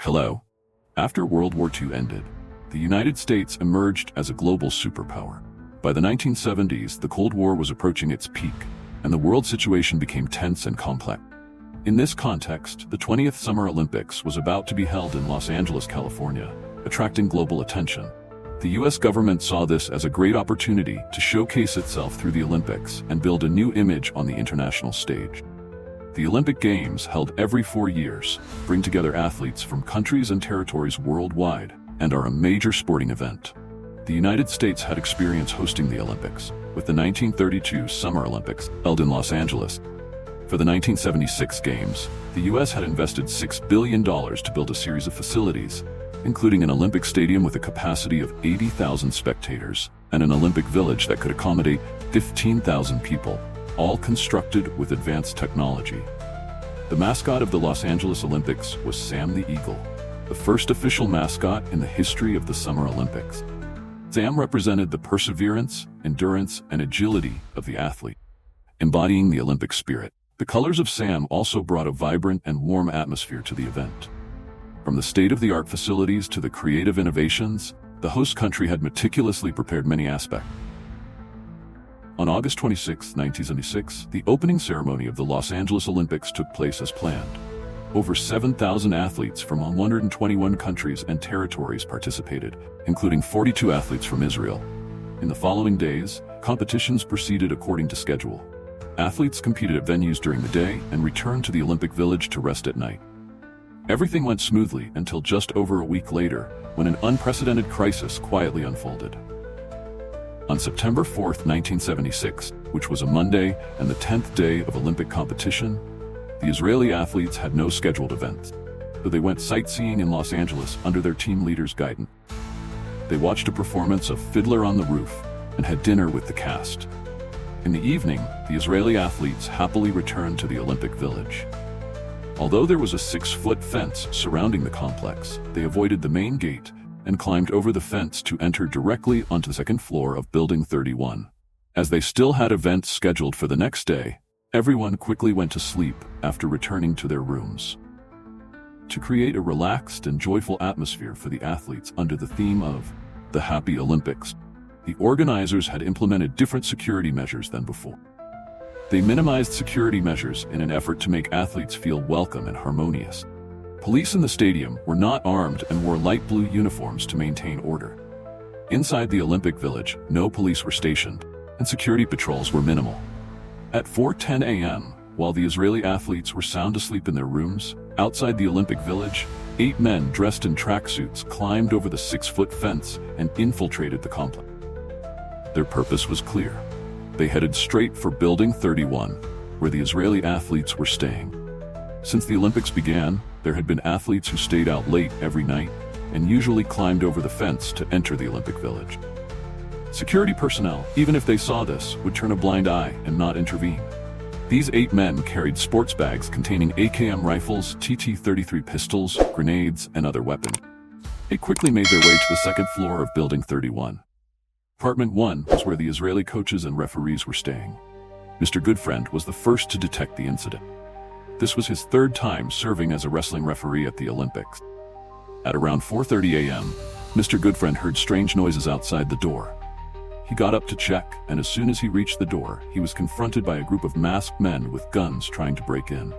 Hello. After World War II ended, the United States emerged as a global superpower. By the 1970s, the Cold War was approaching its peak, and the world situation became tense and complex. In this context, the 20th Summer Olympics was about to be held in Los Angeles, California, attracting global attention. The U.S. government saw this as a great opportunity to showcase itself through the Olympics and build a new image on the international stage. The Olympic Games, held every 4 years, bring together athletes from countries and territories worldwide and are a major sporting event. The United States had experience hosting the Olympics, with the 1932 Summer Olympics held in Los Angeles. For the 1976 Games, the U.S. had invested $6 billion to build a series of facilities, including an Olympic stadium with a capacity of 80,000 spectators and an Olympic village that could accommodate 15,000 people, all constructed with advanced technology. The mascot of the Los Angeles Olympics was Sam the Eagle, the first official mascot in the history of the Summer Olympics. Sam represented the perseverance, endurance, and agility of the athlete, embodying the Olympic spirit. The colors of Sam also brought a vibrant and warm atmosphere to the event. From the state-of-the-art facilities to the creative innovations, the host country had meticulously prepared many aspects. On August 26, 1976, the opening ceremony of the Los Angeles Olympics took place as planned. Over 7,000 athletes from 121 countries and territories participated, including 42 athletes from Israel. In the following days, competitions proceeded according to schedule. Athletes competed at venues during the day and returned to the Olympic Village to rest at night. Everything went smoothly until just over a week later, when an unprecedented crisis quietly unfolded. On September 4, 1976, which was a Monday and the 10th day of Olympic competition, the Israeli athletes had no scheduled events, so they went sightseeing in Los Angeles under their team leader's guidance. They watched a performance of Fiddler on the Roof and had dinner with the cast. In the evening, the Israeli athletes happily returned to the Olympic Village. Although there was a 6-foot fence surrounding the complex, they avoided the main gate and climbed over the fence to enter directly onto the second floor of Building 31. As they still had events scheduled for the next day, everyone quickly went to sleep after returning to their rooms. To create a relaxed and joyful atmosphere for the athletes under the theme of the Happy Olympics, the organizers had implemented different security measures than before. They minimized security measures in an effort to make athletes feel welcome and harmonious. Police in the stadium were not armed and wore light blue uniforms to maintain order. Inside the Olympic Village, no police were stationed, and security patrols were minimal. At 4:10 a.m., while the Israeli athletes were sound asleep in their rooms, outside the Olympic Village, 8 men dressed in tracksuits climbed over the 6-foot fence and infiltrated the complex. Their purpose was clear. They headed straight for Building 31, where the Israeli athletes were staying. Since the Olympics began, there had been athletes who stayed out late every night and usually climbed over the fence to enter the Olympic Village. Security personnel, even if they saw this, would turn a blind eye and not intervene. These 8 men carried sports bags containing AKM rifles, TT-33 pistols, grenades, and other weapons. They quickly made their way to the second floor of Building 31. Apartment 1 was where the Israeli coaches and referees were staying. Mr. Goodfriend was the first to detect the incident. This was his 3rd time serving as a wrestling referee at the Olympics. At around 4:30 a.m., Mr. Goodfriend heard strange noises outside the door. He got up to check, and as soon as he reached the door, he was confronted by a group of masked men with guns trying to break in.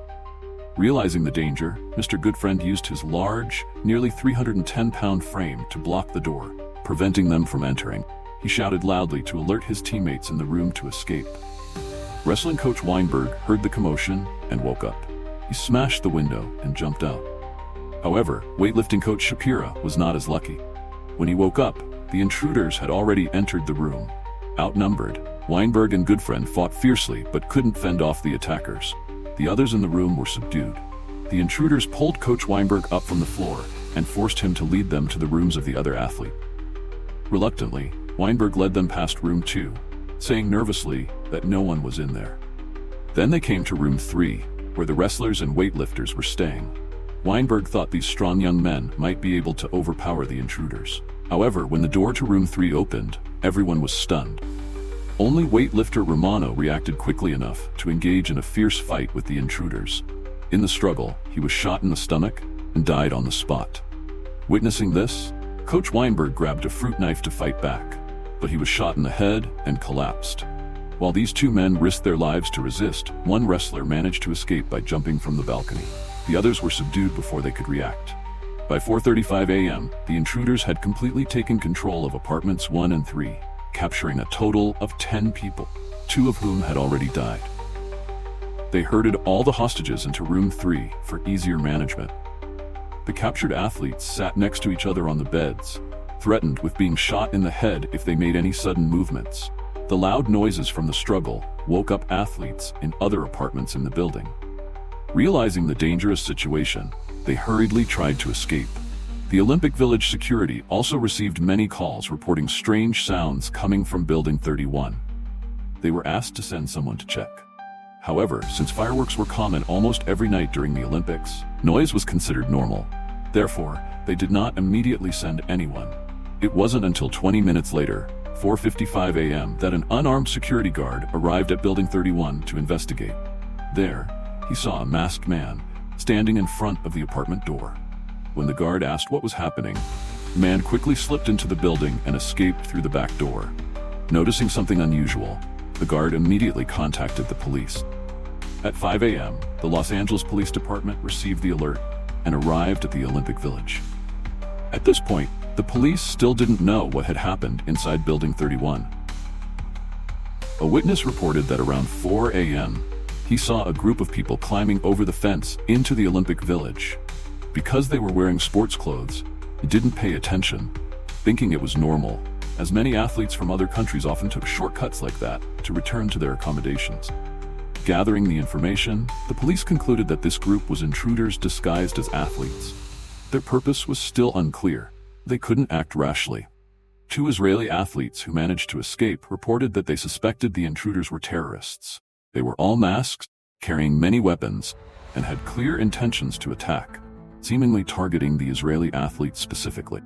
Realizing the danger, Mr. Goodfriend used his large, nearly 310-pound frame to block the door, preventing them from entering. He shouted loudly to alert his teammates in the room to escape. Wrestling coach Weinberg heard the commotion and woke up. He smashed the window and jumped out. However, weightlifting coach Shapira was not as lucky. When he woke up, the intruders had already entered the room. Outnumbered, Weinberg and Goodfriend fought fiercely but couldn't fend off the attackers. The others in the room were subdued. The intruders pulled Coach Weinberg up from the floor and forced him to lead them to the rooms of the other athlete. Reluctantly, Weinberg led them past room 2, saying nervously that no one was in there. Then they came to room 3, where the wrestlers and weightlifters were staying. Weinberg thought these strong young men might be able to overpower the intruders. However, when the door to room 3 opened, everyone was stunned. Only weightlifter Romano reacted quickly enough to engage in a fierce fight with the intruders. In the struggle, he was shot in the stomach and died on the spot. Witnessing this, Coach Weinberg grabbed a fruit knife to fight back, but he was shot in the head and collapsed. While these two men risked their lives to resist, one wrestler managed to escape by jumping from the balcony. The others were subdued before they could react. By 4:35 a.m., the intruders had completely taken control of apartments 1 and 3, capturing a total of 10 people, 2 of whom had already died. They herded all the hostages into room 3 for easier management. The captured athletes sat next to each other on the beds, threatened with being shot in the head if they made any sudden movements. The loud noises from the struggle woke up athletes in other apartments in the building. Realizing the dangerous situation, they hurriedly tried to escape. The Olympic Village security also received many calls reporting strange sounds coming from Building 31. They were asked to send someone to check. However, since fireworks were common almost every night during the Olympics, noise was considered normal. Therefore, they did not immediately send anyone. It wasn't until 20 minutes later, 4:55 a.m., that an unarmed security guard arrived at Building 31 to investigate. There, he saw a masked man standing in front of the apartment door. When the guard asked what was happening, the man quickly slipped into the building and escaped through the back door. Noticing something unusual, the guard immediately contacted the police. At 5 a.m., the Los Angeles Police Department received the alert and arrived at the Olympic Village. At this point, the police still didn't know what had happened inside Building 31. A witness reported that around 4 a.m., he saw a group of people climbing over the fence into the Olympic Village. Because they were wearing sports clothes, he didn't pay attention, thinking it was normal, as many athletes from other countries often took shortcuts like that to return to their accommodations. Gathering the information, the police concluded that this group was intruders disguised as athletes. Their purpose was still unclear. They couldn't act rashly. 2 Israeli athletes who managed to escape reported that they suspected the intruders were terrorists. They were all masked, carrying many weapons, and had clear intentions to attack, seemingly targeting the Israeli athletes specifically.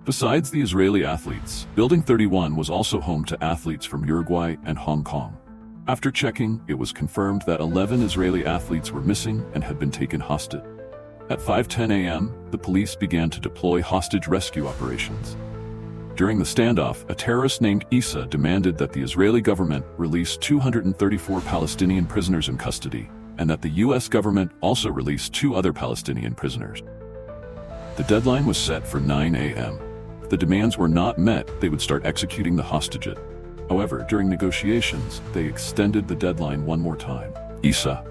Besides the Israeli athletes, Building 31 was also home to athletes from Uruguay and Hong Kong. After checking, it was confirmed that 11 Israeli athletes were missing and had been taken hostage. At 5:10 a.m., the police began to deploy hostage rescue operations. During the standoff, a terrorist named Issa demanded that the Israeli government release 234 Palestinian prisoners in custody, and that the U.S. government also release 2 other Palestinian prisoners. The deadline was set for 9 a.m. If the demands were not met, they would start executing the hostages. However, during negotiations, they extended the deadline one more time. Issa,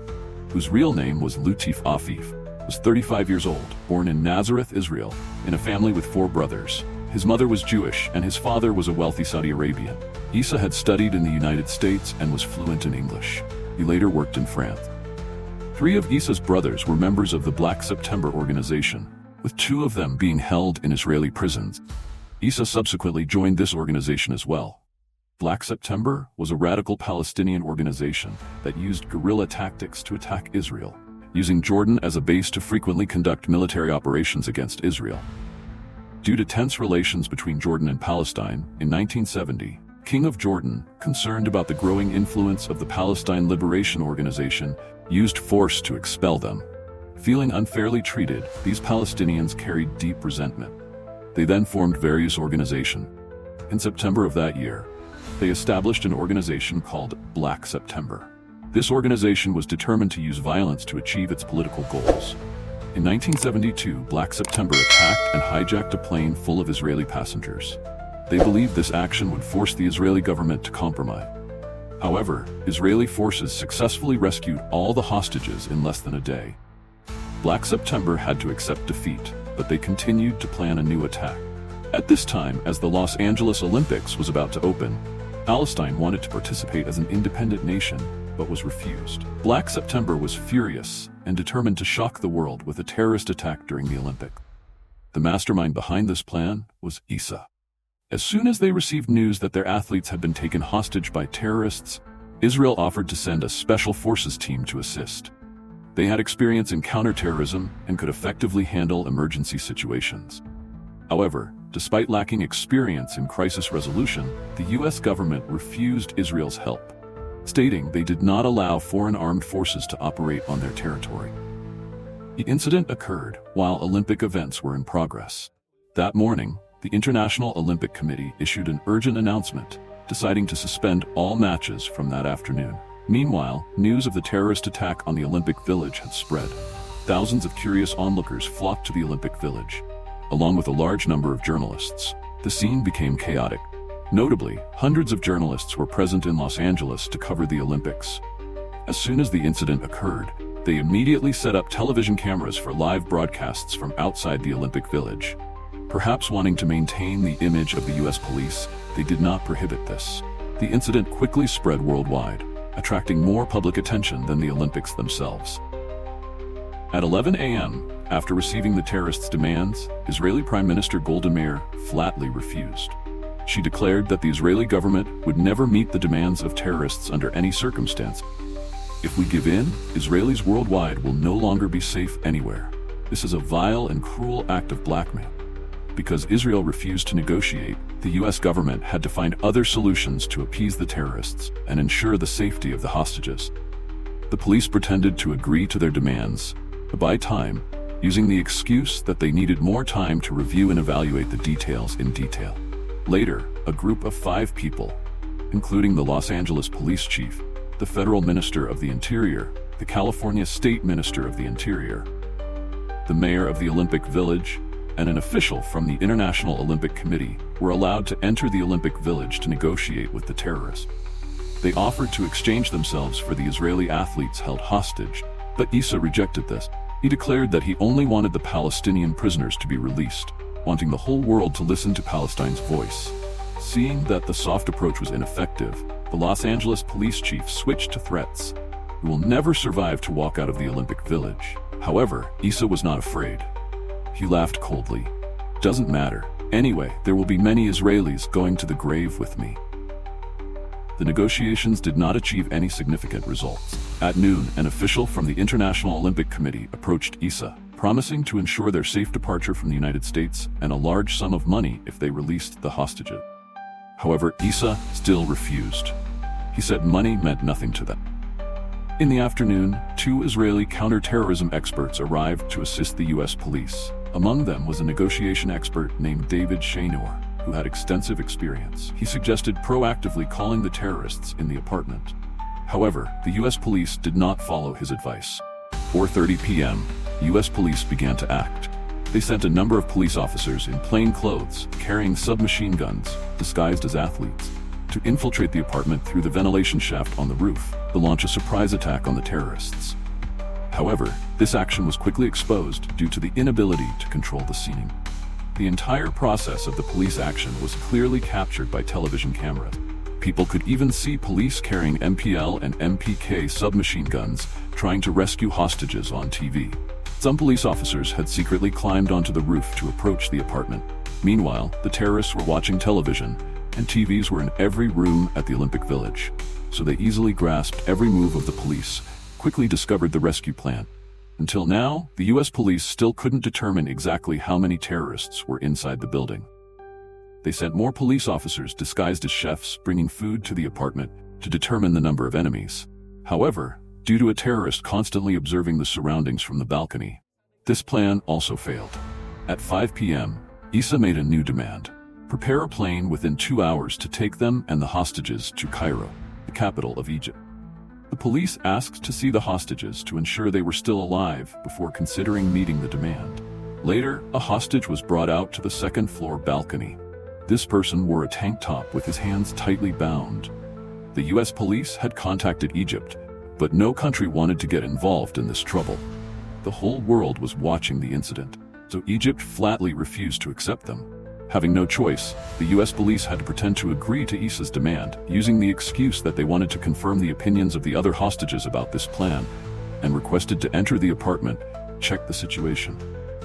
whose real name was Lutif Afif, was 35 years old, born in Nazareth, Israel, in a family with 4 brothers. His mother was Jewish and his father was a wealthy Saudi Arabian. Issa had studied in the United States and was fluent in English. He later worked in France. 3 of Issa's brothers were members of the Black September organization, with 2 of them being held in Israeli prisons. Issa subsequently joined this organization as well. Black September was a radical Palestinian organization that used guerrilla tactics to attack Israel, using Jordan as a base to frequently conduct military operations against Israel. Due to tense relations between Jordan and Palestine, in 1970, King of Jordan, concerned about the growing influence of the Palestine Liberation Organization, used force to expel them. Feeling unfairly treated, these Palestinians carried deep resentment. They then formed various organizations. In September of that year, they established an organization called Black September. This organization was determined to use violence to achieve its political goals. In 1972, Black September attacked and hijacked a plane full of Israeli passengers. They believed this action would force the Israeli government to compromise. However, Israeli forces successfully rescued all the hostages in less than a day. Black September had to accept defeat, but they continued to plan a new attack. At this time, as the Los Angeles Olympics was about to open, Palestine wanted to participate as an independent nation, but was refused. Black September was furious and determined to shock the world with a terrorist attack during the Olympics. The mastermind behind this plan was Issa. As soon as they received news that their athletes had been taken hostage by terrorists, Israel offered to send a special forces team to assist. They had experience in counterterrorism and could effectively handle emergency situations. However, despite lacking experience in crisis resolution, the U.S. government refused Israel's help, stating they did not allow foreign armed forces to operate on their territory. The incident occurred while Olympic events were in progress. That morning, the International Olympic Committee issued an urgent announcement, deciding to suspend all matches from that afternoon. Meanwhile, news of the terrorist attack on the Olympic Village had spread. Thousands of curious onlookers flocked to the Olympic Village, along with a large number of journalists. The scene became chaotic. Notably, hundreds of journalists were present in Los Angeles to cover the Olympics. As soon as the incident occurred, they immediately set up television cameras for live broadcasts from outside the Olympic Village. Perhaps wanting to maintain the image of the US police, they did not prohibit this. The incident quickly spread worldwide, attracting more public attention than the Olympics themselves. At 11 a.m., after receiving the terrorists' demands, Israeli Prime Minister Golda Meir flatly refused. She declared that the Israeli government would never meet the demands of terrorists under any circumstance. If we give in, Israelis worldwide will no longer be safe anywhere. This is a vile and cruel act of blackmail. Because Israel refused to negotiate, the US government had to find other solutions to appease the terrorists and ensure the safety of the hostages. The police pretended to agree to their demands, to buy time, using the excuse that they needed more time to review and evaluate the details in detail. Later, a group of 5 people, including the Los Angeles police chief, the federal minister of the Interior, the California state minister of the Interior, the mayor of the Olympic Village, and an official from the International Olympic Committee were allowed to enter the Olympic Village to negotiate with the terrorists. They offered to exchange themselves for the Israeli athletes held hostage, but Issa rejected this. He declared that he only wanted the Palestinian prisoners to be released, wanting the whole world to listen to Palestine's voice. Seeing that the soft approach was ineffective, the Los Angeles police chief switched to threats. "You will never survive to walk out of the Olympic Village." However, Issa was not afraid. He laughed coldly. "Doesn't matter. Anyway, there will be many Israelis going to the grave with me." The negotiations did not achieve any significant results. At noon, an official from the International Olympic Committee approached Issa, promising to ensure their safe departure from the United States and a large sum of money if they released the hostages. However, Issa still refused. He said money meant nothing to them. In the afternoon, 2 Israeli counterterrorism experts arrived to assist the US police. Among them was a negotiation expert named David Shaynor, who had extensive experience. He suggested proactively calling the terrorists in the apartment. However, the US police did not follow his advice. 4:30 p.m., US police began to act. They sent a number of police officers in plain clothes, carrying submachine guns, disguised as athletes, to infiltrate the apartment through the ventilation shaft on the roof, to launch a surprise attack on the terrorists. However, this action was quickly exposed due to the inability to control the scene. The entire process of the police action was clearly captured by television cameras. People could even see police carrying MPL and MPK submachine guns trying to rescue hostages on TV. Some police officers had secretly climbed onto the roof to approach the apartment. Meanwhile, the terrorists were watching television, and TVs were in every room at the Olympic Village, so they easily grasped every move of the police, quickly discovered the rescue plan. Until now, the US police still couldn't determine exactly how many terrorists were inside the building. They sent more police officers disguised as chefs bringing food to the apartment to determine the number of enemies. However, due to a terrorist constantly observing the surroundings from the balcony, this plan also failed. At 5 p.m., Issa made a new demand: prepare a plane within 2 hours to take them and the hostages to Cairo, the capital of Egypt. The police asked to see the hostages to ensure they were still alive before considering meeting the demand. Later, a hostage was brought out to the second-floor balcony. This person wore a tank top with his hands tightly bound. The US police had contacted Egypt, but no country wanted to get involved in this trouble. The whole world was watching the incident, so Egypt flatly refused to accept them. Having no choice, the US police had to pretend to agree to Issa's demand, using the excuse that they wanted to confirm the opinions of the other hostages about this plan, and requested to enter the apartment, check the situation.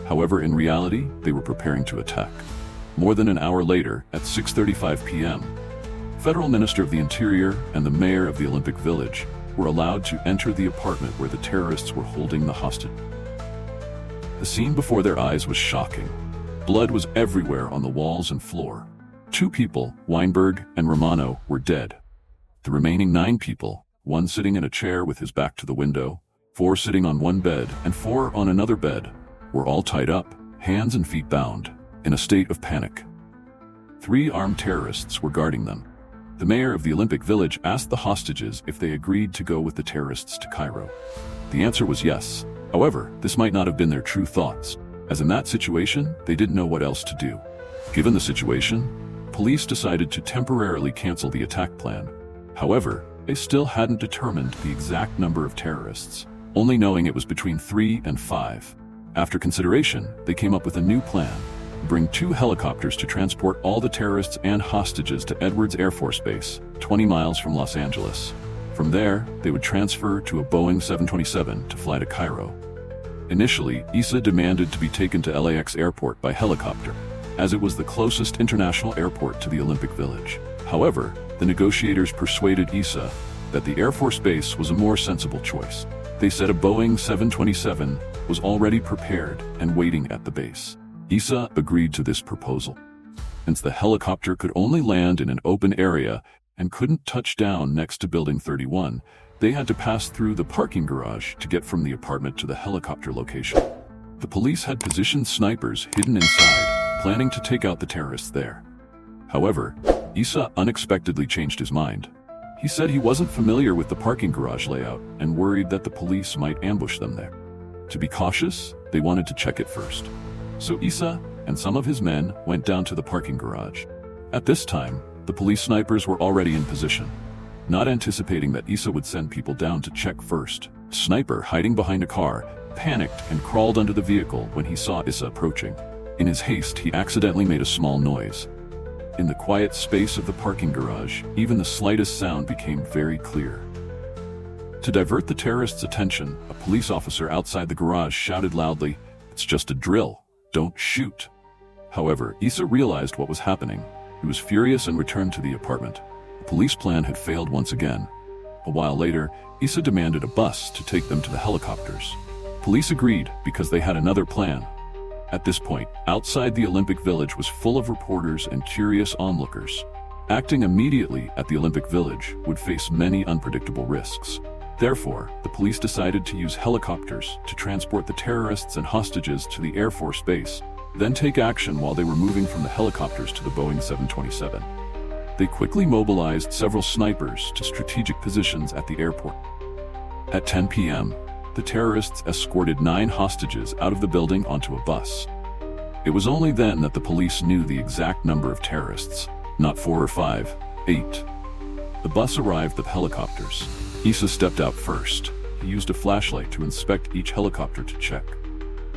However, in reality, they were preparing to attack. More than an hour later, at 6:35 p.m., Federal Minister of the Interior and the Mayor of the Olympic Village were allowed to enter the apartment where the terrorists were holding the hostage. The scene before their eyes was shocking. Blood was everywhere on the walls and floor. 2 people, Weinberg and Romano, were dead. The remaining 9 people, one sitting in a chair with his back to the window, 4 sitting on one bed and 4 on another bed, were all tied up, hands and feet bound, in a state of panic. 3 armed terrorists were guarding them. The mayor of the Olympic Village asked the hostages if they agreed to go with the terrorists to Cairo. The answer was yes. However, this might not have been their true thoughts, as in that situation, they didn't know what else to do. Given the situation, police decided to temporarily cancel the attack plan. However, they still hadn't determined the exact number of terrorists, only knowing it was between 3 and 5. After consideration, they came up with a new plan: bring 2 helicopters to transport all the terrorists and hostages to Edwards Air Force Base, 20 miles from Los Angeles. From there, they would transfer to a Boeing 727 to fly to Cairo. Initially, Issa demanded to be taken to LAX airport by helicopter, as it was the closest international airport to the Olympic Village. However, the negotiators persuaded Issa that the Air Force Base was a more sensible choice. They said a Boeing 727 was already prepared and waiting at the base. Issa agreed to this proposal. Since the helicopter could only land in an open area and couldn't touch down next to Building 31, they had to pass through the parking garage to get from the apartment to the helicopter location. The police had positioned snipers hidden inside, planning to take out the terrorists there. However, Issa unexpectedly changed his mind. He said he wasn't familiar with the parking garage layout and worried that the police might ambush them there. To be cautious, they wanted to check it first. So Issa and some of his men went down to the parking garage. At this time, the police snipers were already in position. Not anticipating that Issa would send people down to check first, sniper hiding behind a car panicked and crawled under the vehicle when he saw Issa approaching. In his haste, he accidentally made a small noise. In the quiet space of the parking garage, even the slightest sound became very clear. To divert the terrorists' attention, a police officer outside the garage shouted loudly, "It's just a drill. Don't shoot." However, Issa realized what was happening. He was furious and returned to the apartment. The police plan had failed once again. A while later, Issa demanded a bus to take them to the helicopters. Police agreed because they had another plan. At this point, outside the Olympic Village was full of reporters and curious onlookers. Acting immediately at the Olympic Village would face many unpredictable risks. Therefore, the police decided to use helicopters to transport the terrorists and hostages to the Air Force Base, then take action while they were moving from the helicopters to the Boeing 727. They quickly mobilized several snipers to strategic positions at the airport. At 10 p.m., the terrorists escorted 9 hostages out of the building onto a bus. It was only then that the police knew the exact number of terrorists, not 4 or 5, 8. The bus arrived with helicopters. Issa stepped out first. He used a flashlight to inspect each helicopter to check.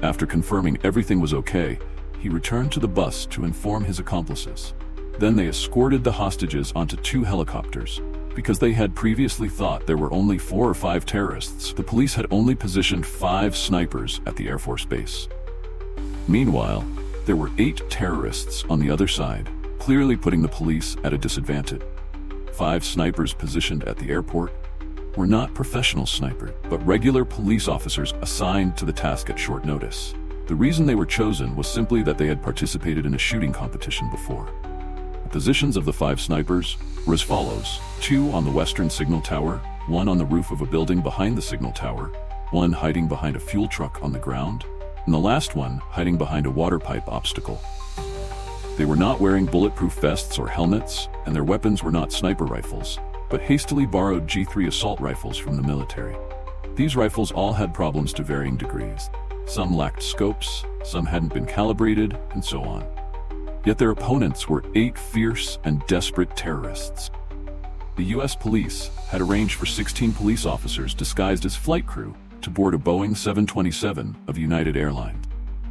After confirming everything was okay, he returned to the bus to inform his accomplices. Then they escorted the hostages onto 2 helicopters. Because they had previously thought there were only 4 or 5 terrorists, the police had only positioned 5 snipers at the Air Force Base. Meanwhile, there were 8 terrorists on the other side, clearly putting the police at a disadvantage. 5 snipers positioned at the airport were not professional snipers, but regular police officers assigned to the task at short notice. The reason they were chosen was simply that they had participated in a shooting competition before. The positions of the 5 snipers were as follows: 2 on the western signal tower, 1 on the roof of a building behind the signal tower, 1 hiding behind a fuel truck on the ground, and the last one hiding behind a water pipe obstacle. They were not wearing bulletproof vests or helmets, and their weapons were not sniper rifles, but hastily borrowed G3 assault rifles from the military. These rifles all had problems to varying degrees. Some lacked scopes, some hadn't been calibrated, and so on. Yet their opponents were 8 fierce and desperate terrorists. The US police had arranged for 16 police officers disguised as flight crew to board a Boeing 727 of United Airlines.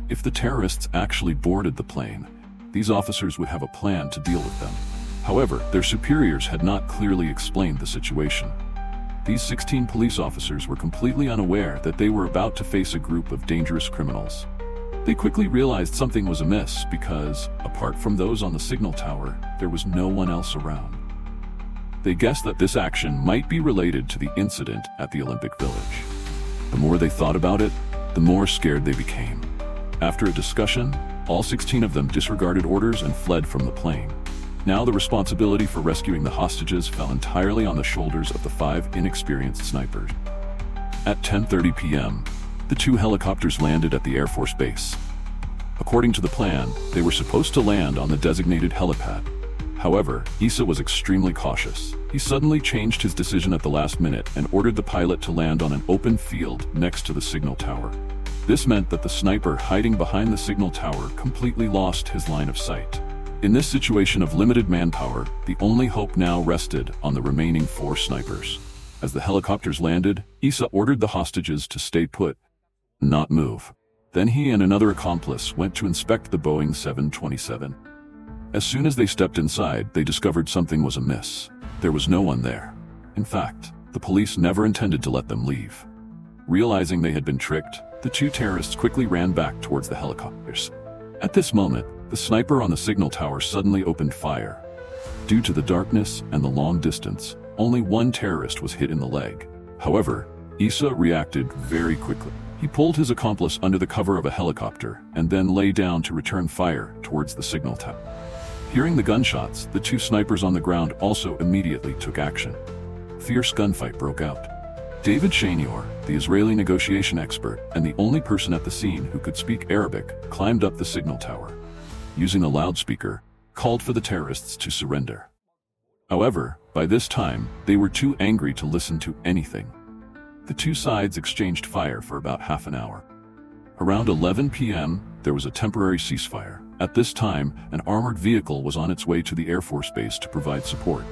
If the terrorists actually boarded the plane, these officers would have a plan to deal with them. However, their superiors had not clearly explained the situation. These 16 police officers were completely unaware that they were about to face a group of dangerous criminals. They quickly realized something was amiss because, apart from those on the signal tower, there was no one else around. They guessed that this action might be related to the incident at the Olympic Village. The more they thought about it, the more scared they became. After a discussion, all 16 of them disregarded orders and fled from the plane. Now the responsibility for rescuing the hostages fell entirely on the shoulders of the 5 inexperienced snipers. At 10:30 p.m., the two helicopters landed at the Air Force Base. According to the plan, they were supposed to land on the designated helipad. However, Issa was extremely cautious. He suddenly changed his decision at the last minute and ordered the pilot to land on an open field next to the signal tower. This meant that the sniper hiding behind the signal tower completely lost his line of sight. In this situation of limited manpower, the only hope now rested on the remaining 4 snipers. As the helicopters landed, Issa ordered the hostages to stay put, not move. Then he and another accomplice went to inspect the Boeing 727. As soon as they stepped inside, they discovered something was amiss. There was no one there. In fact, the police never intended to let them leave. Realizing they had been tricked, the 2 terrorists quickly ran back towards the helicopters. At this moment, the sniper on the signal tower suddenly opened fire. Due to the darkness and the long distance, only 1 terrorist was hit in the leg. However, Issa reacted very quickly. He pulled his accomplice under the cover of a helicopter and then lay down to return fire towards the signal tower. Hearing the gunshots, the 2 snipers on the ground also immediately took action. Fierce gunfight broke out. David Shanior, the Israeli negotiation expert and the only person at the scene who could speak Arabic, climbed up the signal tower. Using a loudspeaker, called for the terrorists to surrender. However, by this time, they were too angry to listen to anything. The 2 sides exchanged fire for about half an hour. Around 11 p.m., there was a temporary ceasefire. At this time, an armored vehicle was on its way to the Air Force Base to provide support.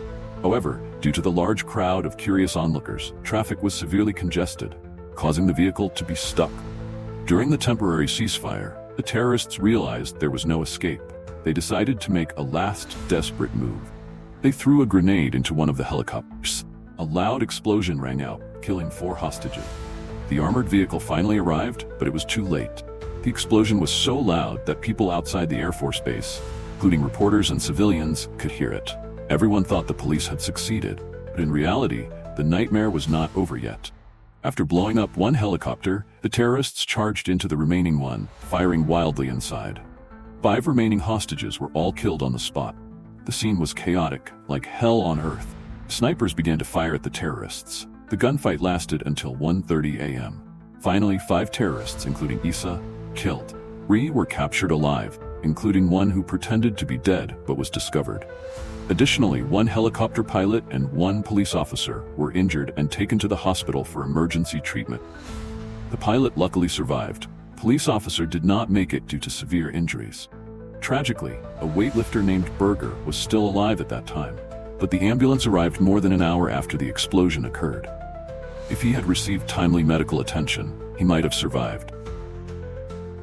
However, due to the large crowd of curious onlookers, traffic was severely congested, causing the vehicle to be stuck. During the temporary ceasefire, the terrorists realized there was no escape. They decided to make a last desperate move. They threw a grenade into one of the helicopters. A loud explosion rang out, killing 4 hostages. The armored vehicle finally arrived, but it was too late. The explosion was so loud that people outside the Air Force Base, including reporters and civilians, could hear it. Everyone thought the police had succeeded, but in reality, the nightmare was not over yet. After blowing up 1 helicopter, the terrorists charged into the remaining one, firing wildly inside. 5 remaining hostages were all killed on the spot. The scene was chaotic, like hell on earth. Snipers began to fire at the terrorists. The gunfight lasted until 1:30 a.m. Finally, 5 terrorists, including Issa, killed. 3 were captured alive, including one who pretended to be dead but was discovered. Additionally, 1 helicopter pilot and 1 police officer were injured and taken to the hospital for emergency treatment. The pilot luckily survived. Police officer did not make it due to severe injuries. Tragically, a weightlifter named Berger was still alive at that time, but the ambulance arrived more than an hour after the explosion occurred. If he had received timely medical attention, he might have survived.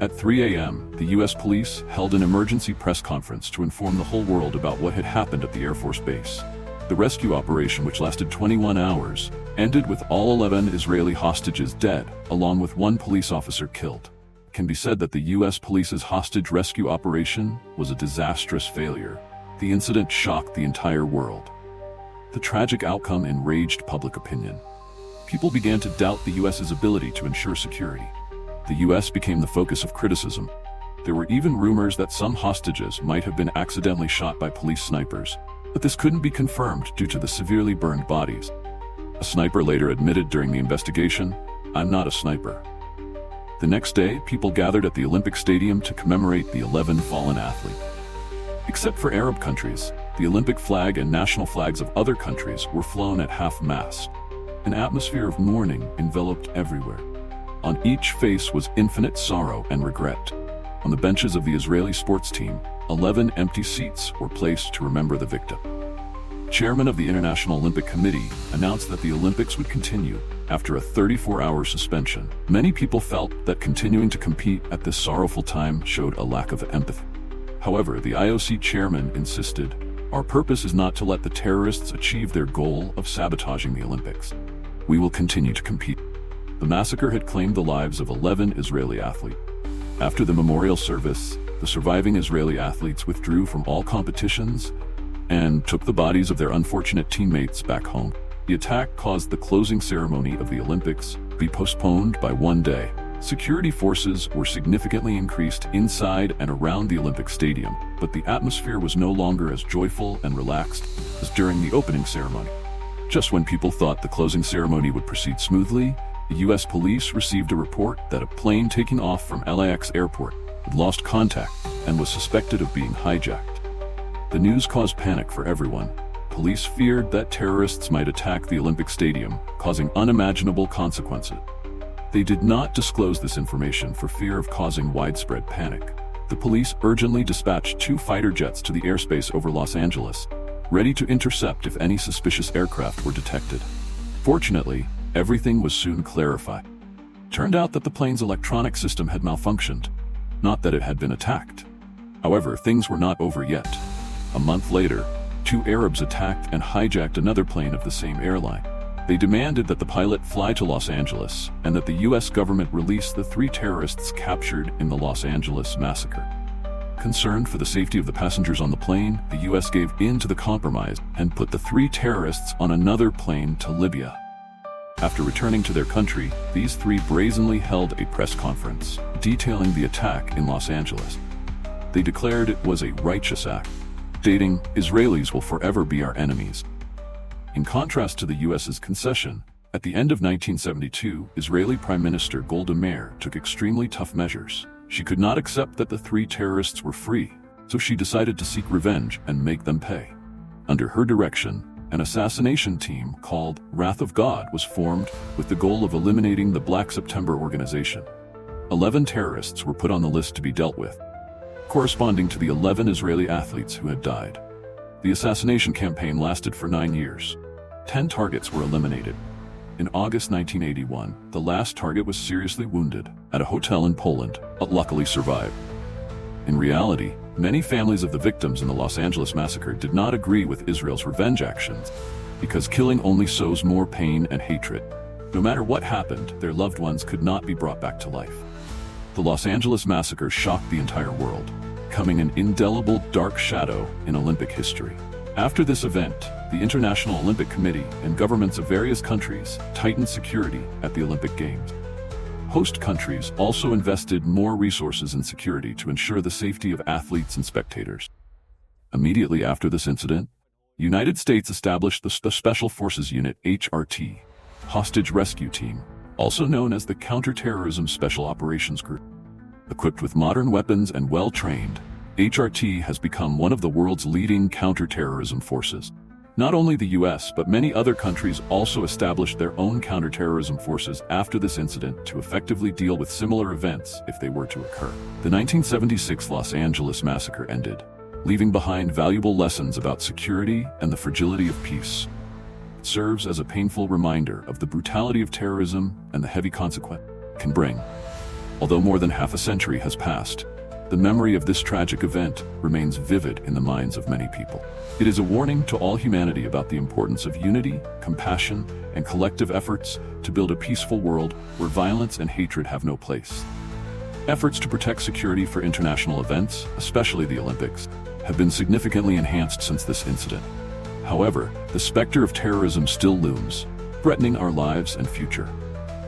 At 3 a.m., the U.S. police held an emergency press conference to inform the whole world about what had happened at the Air Force Base. The rescue operation, which lasted 21 hours, ended with all 11 Israeli hostages dead, along with 1 police officer killed. It can be said that the U.S. police's hostage rescue operation was a disastrous failure. The incident shocked the entire world. The tragic outcome enraged public opinion. People began to doubt the U.S.'s ability to ensure security. The U.S. became the focus of criticism. There were even rumors that some hostages might have been accidentally shot by police snipers, but this couldn't be confirmed due to the severely burned bodies. A sniper later admitted during the investigation, "I'm not a sniper." The next day, people gathered at the Olympic Stadium to commemorate the 11 fallen athletes. Except for Arab countries, the Olympic flag and national flags of other countries were flown at half-mast. An atmosphere of mourning enveloped everywhere. On each face was infinite sorrow and regret. On the benches of the Israeli sports team, 11 empty seats were placed to remember the victim. Chairman of the International Olympic Committee announced that the Olympics would continue after a 34-hour suspension. Many people felt that continuing to compete at this sorrowful time showed a lack of empathy. However, the IOC chairman insisted, "Our purpose is not to let the terrorists achieve their goal of sabotaging the Olympics. We will continue to compete." The massacre had claimed the lives of 11 Israeli athletes. After the memorial service, the surviving Israeli athletes withdrew from all competitions and took the bodies of their unfortunate teammates back home. The attack caused the closing ceremony of the Olympics to be postponed by 1 day. Security forces were significantly increased inside and around the Olympic Stadium, but the atmosphere was no longer as joyful and relaxed as during the opening ceremony. Just when people thought the closing ceremony would proceed smoothly, the U.S. police received a report that a plane taking off from LAX airport had lost contact and was suspected of being hijacked. The news caused panic for everyone. Police feared that terrorists might attack the Olympic Stadium, causing unimaginable consequences. They did not disclose this information for fear of causing widespread panic. The police urgently dispatched 2 fighter jets to the airspace over Los Angeles, ready to intercept if any suspicious aircraft were detected. Fortunately, everything was soon clarified. Turned out that the plane's electronic system had malfunctioned, not that it had been attacked. However, things were not over yet. A month later, 2 Arabs attacked and hijacked another plane of the same airline. They demanded that the pilot fly to Los Angeles and that the U.S. government release the 3 terrorists captured in the Los Angeles massacre. Concerned for the safety of the passengers on the plane, the U.S. gave in to the compromise and put the 3 terrorists on another plane to Libya. After returning to their country, these 3 brazenly held a press conference detailing the attack in Los Angeles. They declared it was a righteous act, stating, "Israelis will forever be our enemies." In contrast to the U.S.'s concession, at the end of 1972, Israeli Prime Minister Golda Meir took extremely tough measures. She could not accept that the 3 terrorists were free, so she decided to seek revenge and make them pay. Under her direction, an assassination team called Wrath of God was formed with the goal of eliminating the Black September organization. 11 terrorists were put on the list to be dealt with, corresponding to the 11 Israeli athletes who had died. The assassination campaign lasted for 9 years. 10 targets were eliminated. In August 1981, the last target was seriously wounded at a hotel in Poland, but luckily survived. In reality, many families of the victims in the Los Angeles massacre did not agree with Israel's revenge actions, because killing only sows more pain and hatred. No matter what happened, their loved ones could not be brought back to life. The Los Angeles massacre shocked the entire world, becoming an indelible dark shadow in Olympic history. After this event, the International Olympic Committee and governments of various countries tightened security at the Olympic Games. Host countries also invested more resources in security to ensure the safety of athletes and spectators. Immediately after this incident, the United States established the Special Forces Unit (HRT), Hostage Rescue Team, also known as the Counterterrorism Special Operations Group. Equipped with modern weapons and well-trained, HRT has become one of the world's leading counterterrorism forces. Not only the US, but many other countries also established their own counterterrorism forces after this incident to effectively deal with similar events if they were to occur. The 1976 Los Angeles massacre ended, leaving behind valuable lessons about security and the fragility of peace. It serves as a painful reminder of the brutality of terrorism and the heavy consequences it can bring. Although more than half a century has passed, the memory of this tragic event remains vivid in the minds of many people. It is a warning to all humanity about the importance of unity, compassion, and collective efforts to build a peaceful world where violence and hatred have no place. Efforts to protect security for international events, especially the Olympics, have been significantly enhanced since this incident. However, the specter of terrorism still looms, threatening our lives and future.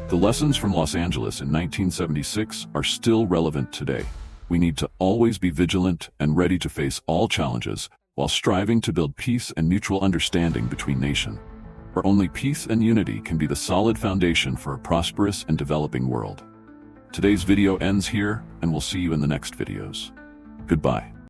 The lessons from Los Angeles in 1976 are still relevant today. We need to always be vigilant and ready to face all challenges while striving to build peace and mutual understanding between nations. For only peace and unity can be the solid foundation for a prosperous and developing world. Today's video ends here, and we'll see you in the next videos. Goodbye.